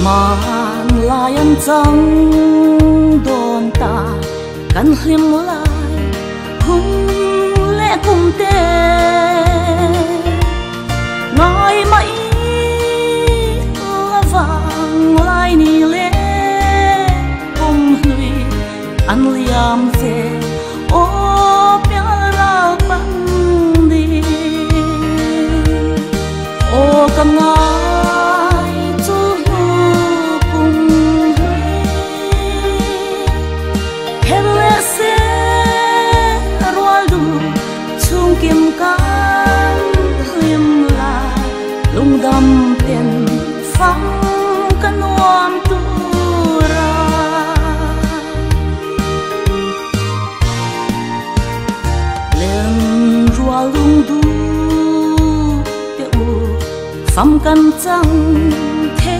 man layan chang don ta kan hlim lai hum le kum te ngai mai lavang lai ni le kum hlui an liam te o pyara pan di o kam ngai chu kum hlui hele se rwal du chung kim kan hlim lai lung dam ten phang kan nuam tu ra len rwal lung du te u pham kan chang thế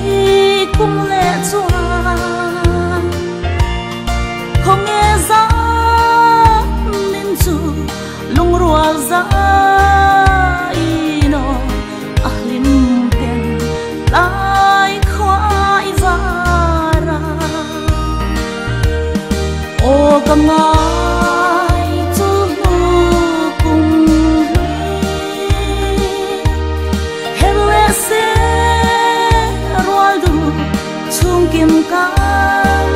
kum le chuan không nghe giá nên dù lung rùa giá ino ahlim ten lai khoai vara o kam ngai chu kum hele se rwal du chung kim kan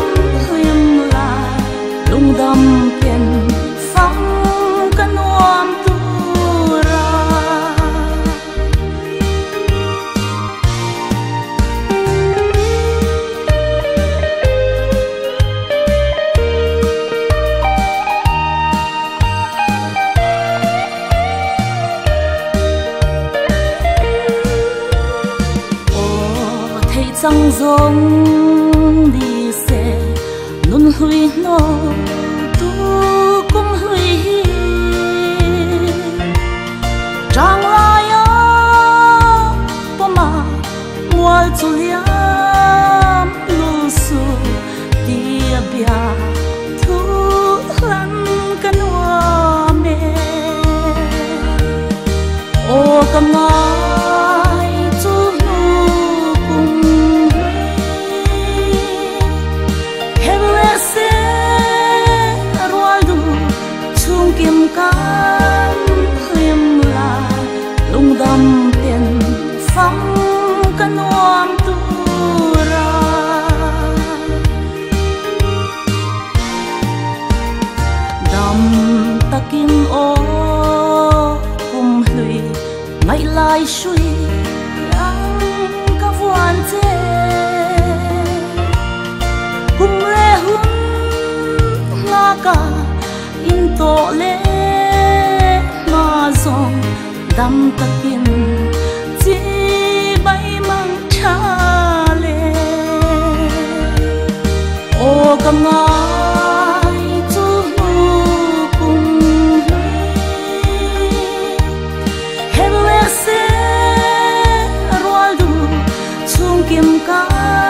hlim lai lung dam ten phang kan nuam tu ra o thấy chẳng giống đi xe nun hui no tu kum hui trang lai a poma wal chu liam lu su tia bia thu lan kan wa me o kam ngai chu kum hui hele se rwal du chung kim kan hlim lai lung dam ten phang kan nuam tu ra dam takin o kum hlui ngai lai shui ang ka vuan che kum le hun nga ka in to le ma zong dam takin chi bai mang cha le o kam ngai chu kum hlui hele se rwal du chung kim kan